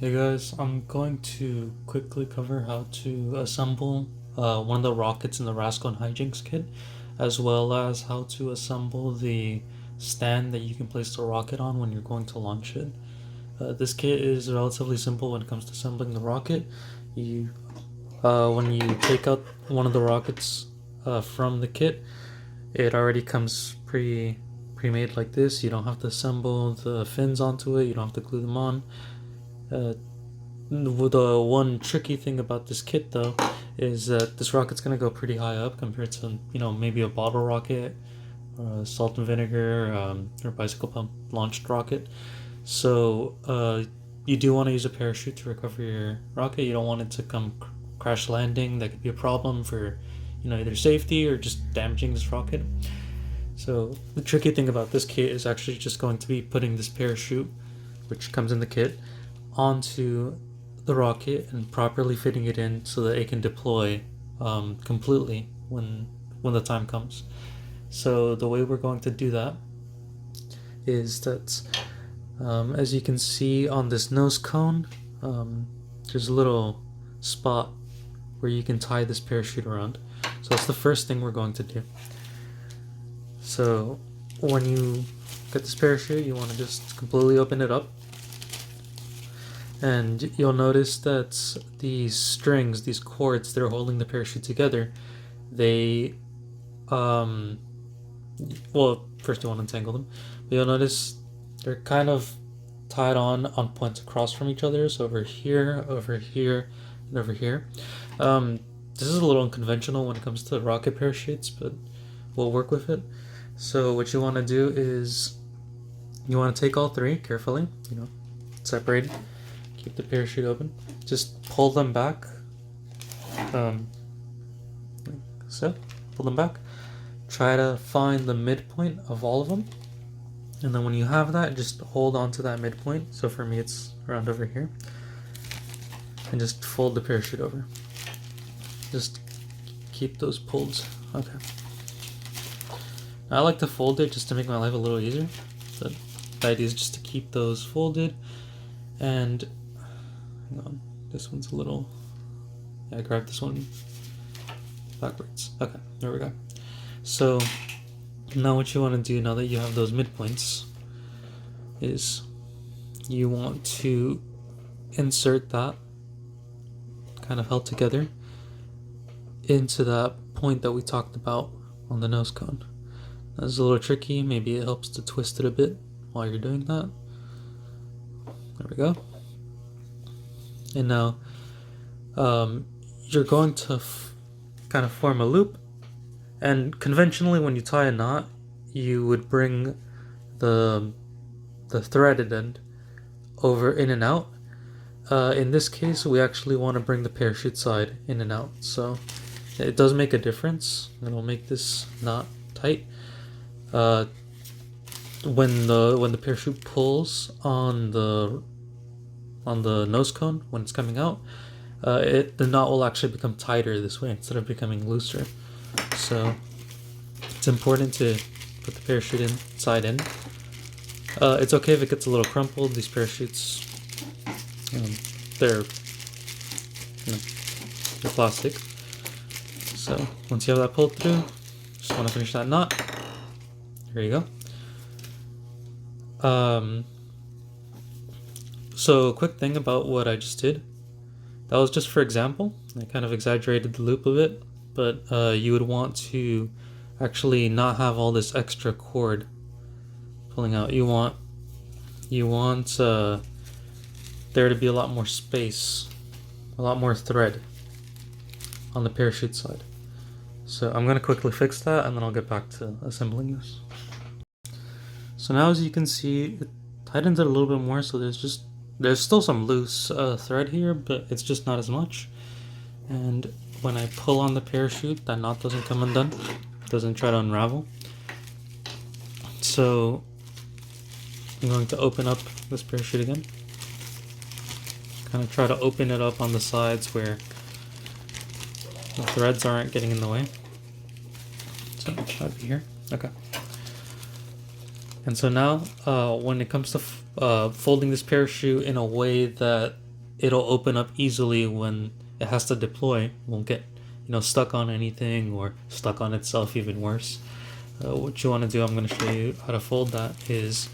Hey guys, I'm going to quickly cover how to assemble one of the rockets in the Rascal and Hijinks kit, as well as how to assemble the stand that you can place the rocket on when you're going to launch it. This kit is relatively simple when it comes to assembling the rocket. You, when you take out one of the rockets from the kit, it already comes pre-made like this. You don't have to assemble the fins onto it. You don't have to glue them on. The one tricky thing about this kit though is that this rocket's gonna go pretty high up compared to maybe a bottle rocket or a salt and vinegar or bicycle pump launched rocket. So you do want to use a parachute to recover your rocket. You don't want it to come crash landing. That could be a problem for either safety or just damaging this rocket. So the tricky thing about this kit is actually just going to be putting this parachute, which comes in the kit, onto the rocket and properly fitting it in so that it can deploy completely when the time comes. So the way we're going to do that is that as you can see on this nose cone, there's a little spot where you can tie this parachute around. So that's the first thing we're going to do. So when you get this parachute, you want to just completely open it up. And you'll notice that these strings, these cords that are holding the parachute together, they, well, first you want to untangle them. But you'll notice they're kind of tied on points across from each other. So over here, and over here. This is a little unconventional when it comes to rocket parachutes, but we'll work with it. So what you want to do is you want to take all three carefully, separate. Keep the parachute open. Just pull them back. Like so. Pull them back. Try to find the midpoint of all of them. And then when you have that, just hold on to that midpoint. So for me, it's around over here. And just fold the parachute over. Just keep those pulled. Okay. Now, I like to fold it just to make my life a little easier. So the idea is just to keep those folded. And hang on, this one's a little, I grabbed this one backwards. Okay, there we go. So now what you want to do, now that you have those midpoints, is you want to insert that kind of held together into that point that we talked about on the nose cone. That's a little tricky. Maybe it helps to twist it a bit while you're doing that. There we go. And now you're going to kind of form a loop. And conventionally, when you tie a knot, you would bring the threaded end over in and out. In this case, we actually want to bring the parachute side in and out. So it does make a difference. It'll make this knot tight. When the parachute pulls on the nose cone when it's coming out, the knot will actually become tighter this way instead of becoming looser. So it's important to put the parachute inside in. It's okay if it gets a little crumpled. These parachutes, they're plastic. So once you have that pulled through, just want to finish that knot. There you go. So a quick thing about what I just did, that was just for example. I kind of exaggerated the loop a bit, but you would want to actually not have all this extra cord pulling out. You want there to be a lot more space, a lot more thread on the parachute side. So I'm going to quickly fix that and then I'll get back to assembling this. So now as you can see, it tightens it a little bit more, so there's still some loose thread here, but it's just not as much. And when I pull on the parachute, that knot doesn't come undone. It doesn't try to unravel. So I'm going to open up this parachute again. Kind of try to open it up on the sides where the threads aren't getting in the way. So it should be here. Okay. And so now when it comes to folding this parachute in a way that it'll open up easily when it has to deploy. It won't get stuck on anything or stuck on itself, even worse. What you want to do, I'm going to show you how to fold that, is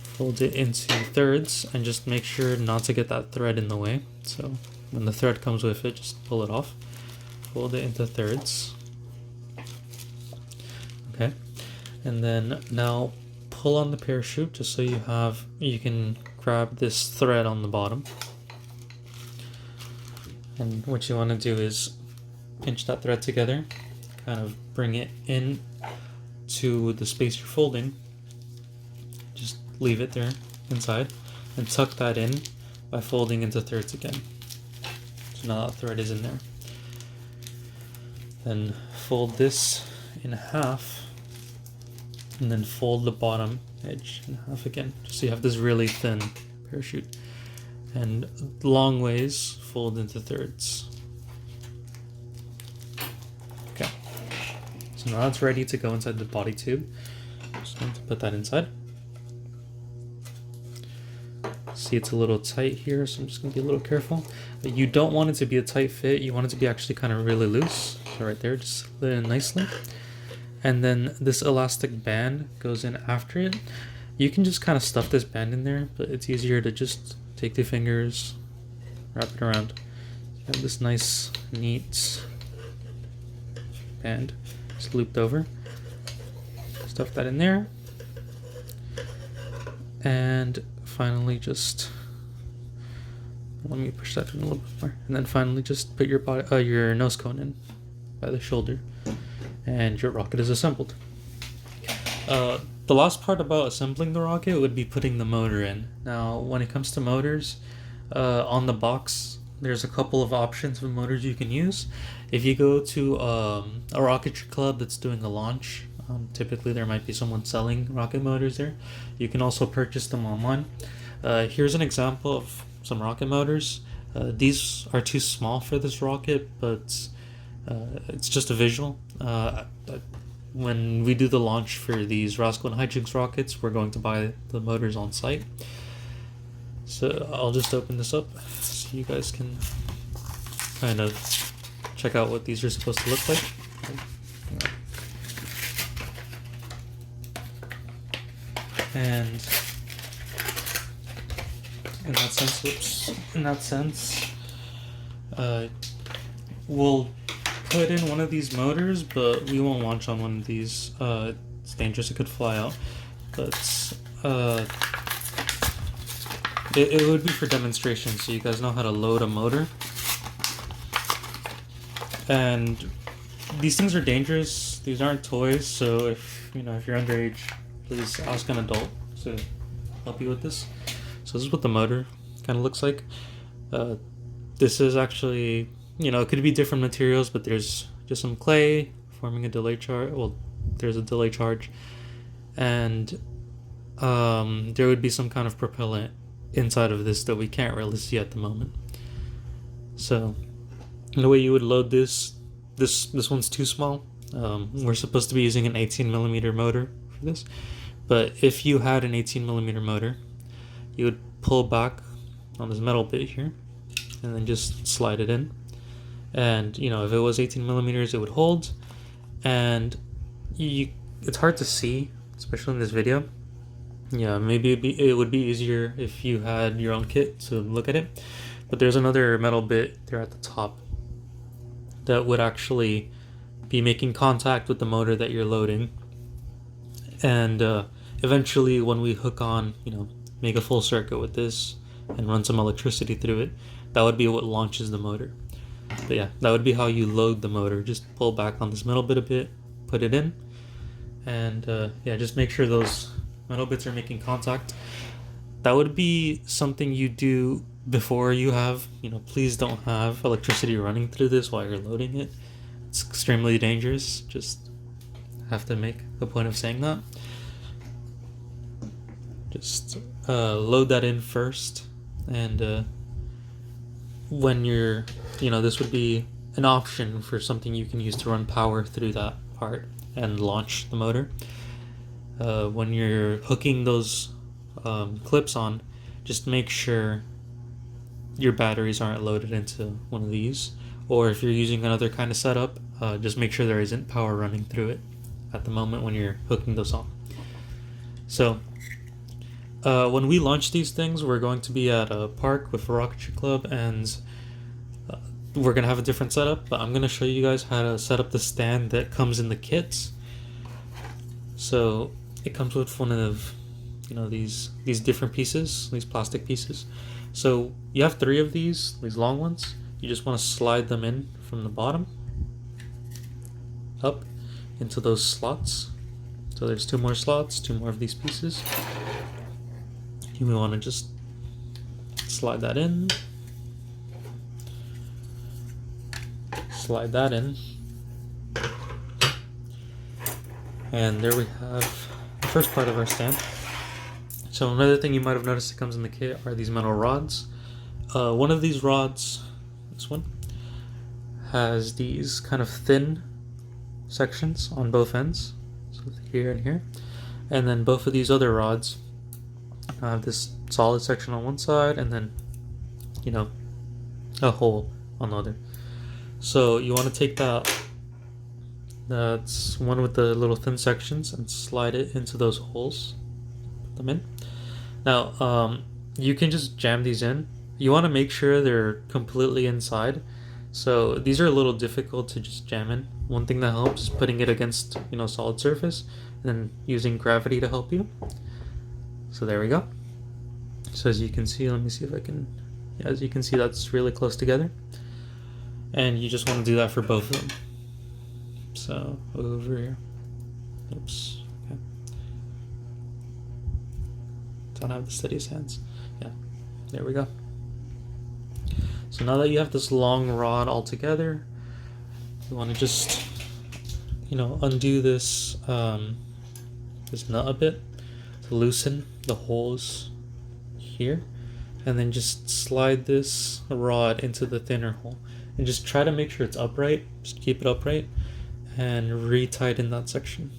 fold it into thirds and just make sure not to get that thread in the way. So when the thread comes with it, just pull it off. Fold it into thirds. Okay, and then now pull on the parachute just so you can grab this thread on the bottom. And what you want to do is pinch that thread together, kind of bring it in to the space you're folding. Just leave it there inside and tuck that in by folding into thirds again. So now that thread is in there. Then fold this in half and then fold the bottom edge in half again, just so you have this really thin parachute. And long ways, fold into thirds. Okay, so now it's ready to go inside the body tube. Just going to put that inside. See, it's a little tight here, so I'm just going to be a little careful. But you don't want it to be a tight fit, you want it to be actually kind of really loose. So right there, just slid in nicely. And then this elastic band goes in after it. You can just kind of stuff this band in there, but it's easier to just take 2 fingers, wrap it around. You have this nice, neat band just looped over. Stuff that in there. And finally just, let me push that in a little bit more. And then finally just put your nose cone in by the shoulder. And your rocket is assembled. The last part about assembling the rocket would be putting the motor in. Now, when it comes to motors, on the box, there's a couple of options of motors you can use. If you go to a rocketry club that's doing a launch, typically there might be someone selling rocket motors there. You can also purchase them online. Here's an example of some rocket motors. These are too small for this rocket, but it's just a visual. When we do the launch for these Rascal and Hijinks rockets, we're going to buy the motors on site. So I'll just open this up so you guys can kind of check out what these are supposed to look like. And in that sense, we'll put in one of these motors, but we won't launch on one of these. It's dangerous, it could fly out. But it would be for demonstration, so you guys know how to load a motor. And these things are dangerous. These aren't toys, so if you're underage, please ask an adult to help you with this. So this is what the motor kind of looks like. This is actually, it could be different materials, but there's just some clay forming a delay charge. Well, there's a delay charge, and there would be some kind of propellant inside of this that we can't really see at the moment. So the way you would load this one's too small. We're supposed to be using an 18mm motor for this, but if you had an 18mm motor, you would pull back on this metal bit here and then just slide it in. And if it was 18mm, it would hold. And it's hard to see, especially in this video. Yeah, maybe it would be easier if you had your own kit to look at it. But there's another metal bit there at the top that would actually be making contact with the motor that you're loading. And eventually, when we hook on, make a full circuit with this and run some electricity through it, that would be what launches the motor. But yeah, that would be how you load the motor. Just pull back on this metal bit a bit, put it in, and just make sure those metal bits are making contact. That would be something you do before you have, please don't have electricity running through this while you're loading it. It's extremely dangerous. Just have to make a point of saying that. Just load that in first, and when you're, this would be an option for something you can use to run power through that part and launch the motor. When you're hooking those clips on, just make sure your batteries aren't loaded into one of these, or if you're using another kind of setup, just make sure there isn't power running through it at the moment when you're hooking those on. So when we launch these things, we're going to be at a park with a rocketry club, and we're going to have a different setup, but I'm going to show you guys how to set up the stand that comes in the kits. So it comes with one of, you know, these different pieces, these plastic pieces. So you have 3 of these long ones. You just want to slide them in from the bottom up into those slots. So there's 2 more slots, 2 more of these pieces. You may want to just slide that in, slide that in, and there we have the first part of our stand. So another thing you might have noticed that comes in the kit are these metal rods. One of these rods, this one, has these kind of thin sections on both ends, so here and here, and then both of these other rods have this solid section on one side, and then, you know, a hole on the other. So you want to take that's one with the little thin sections, and slide it into those holes, put them in. Now you can just jam these in. You want to make sure they're completely inside, so these are a little difficult to just jam in. One thing that helps is putting it against, you know, solid surface, and then using gravity to help you. So there we go. So as you can see, let me see if I can, yeah, as you can see, that's really close together, and you just want to do that for both of them. So over here, oops, okay, don't have the steadiest hands. Yeah, there we go. So now that you have this long rod all together, you want to just, you know, undo this this nut a bit to loosen the holes here, and then just slide this rod into the thinner hole, and just try to make sure it's upright. Just keep it upright and re-tighten that section.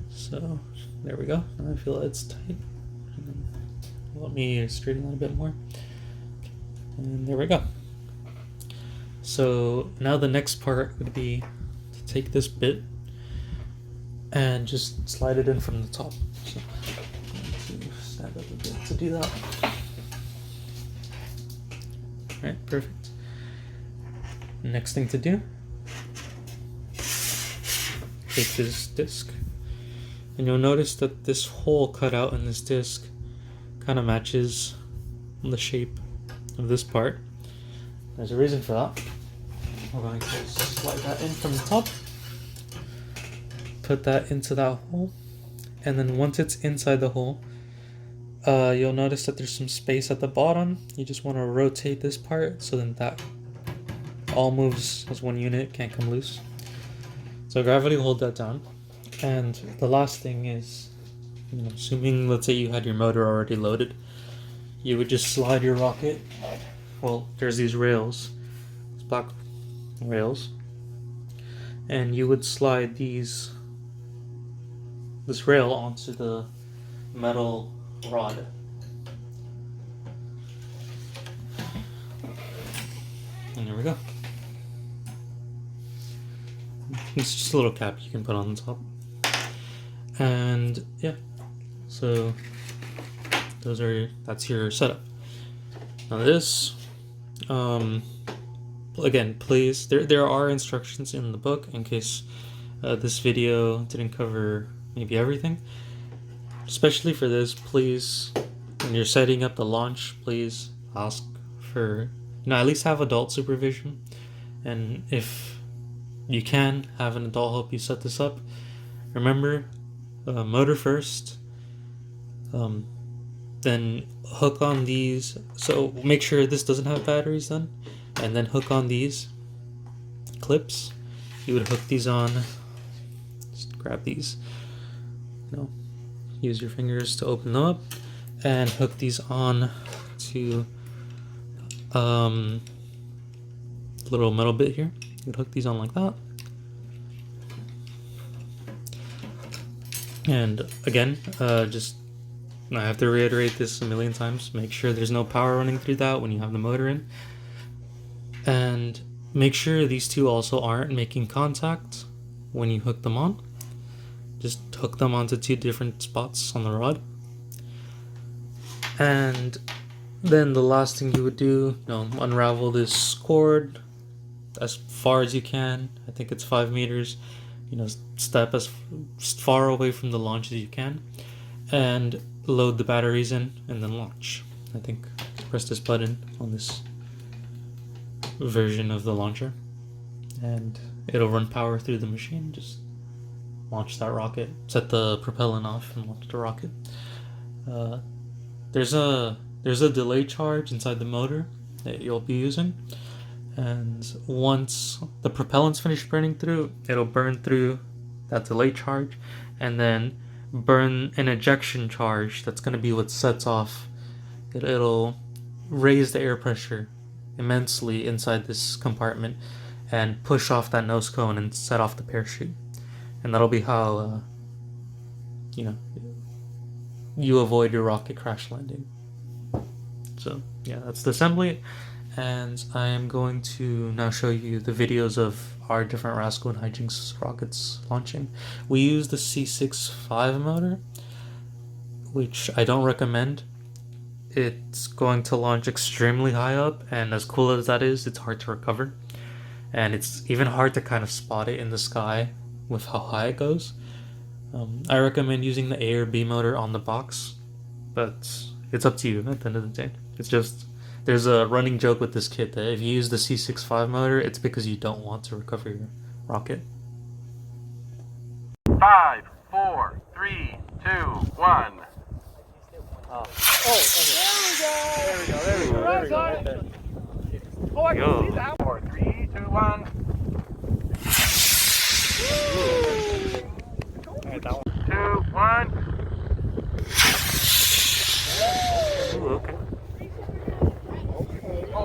So there we go. Now I feel it's tight. Let me straighten that a bit more. And there we go. So now the next part would be to take this bit and just slide it in from the top. So I'm going to stand up a bit to do that. Alright, perfect. Next thing to do, take this disc, and you'll notice that this hole cut out in this disc kind of matches the shape of this part. There's a reason for that. We're going to slide that in from the top, put that into that hole, and then once it's inside the hole, you'll notice that there's some space at the bottom. You just want to rotate this part so then that all moves as one unit, can't come loose. So gravity will hold that down. And the last thing is, you know, assuming, let's say you had your motor already loaded, you would just slide your rocket. Well, there's these rails, these black rails, and you would slide this rail onto the metal rod. And there we go. It's just a little cap you can put on the top. And yeah, so that's your setup. Now this, again, please, there are instructions in the book in case this video didn't cover maybe everything. Especially for this, please, when you're setting up the launch, please ask for, you know, at least have adult supervision. And if you can have an adult help you set this up, remember, motor first, then hook on these. So make sure this doesn't have batteries then, and then hook on these clips. You would hook these on, just grab these, you know, use your fingers to open them up, and hook these on to little metal bit here. You would hook these on like that. And again, just I have to reiterate this a million times. Make sure there's no power running through that when you have the motor in. And make sure these two also aren't making contact when you hook them on. Just hook them onto two different spots on the rod. And then the last thing you would do, unravel this cord as far as you can. I think it's 5 meters. Step as far away from the launch as you can, and load the batteries in, and then launch. I think press this button on this version of the launcher, and it'll run power through the machine. Just launch that rocket. Set the propellant off and launch the rocket. There's a delay charge inside the motor that you'll be using, and once the propellant's finished burning through, it'll burn through that delay charge and then burn an ejection charge. That's going to be what sets off. It'll raise the air pressure immensely inside this compartment and push off that nose cone and set off the parachute. And that'll be how you avoid your rocket crash landing. So yeah, that's the assembly, and I am going to now show you the videos of our different Rascal and Hijinks rockets launching. We use the C65 motor, which I don't recommend. It's going to launch extremely high up, and as cool as that is, it's hard to recover, and it's even hard to kind of spot it in the sky with how high it goes. I recommend using the A or B motor on the box, but it's up to you at the end of the day. It's just, there's a running joke with this kit that if you use the C65 motor, it's because you don't want to recover your rocket. 5, 4, 3, 2, 1. Oh, okay. There we go. Oh, I can see that. 4, 3, 2, 1. Alright, that one. 2, 1. Ooh, okay.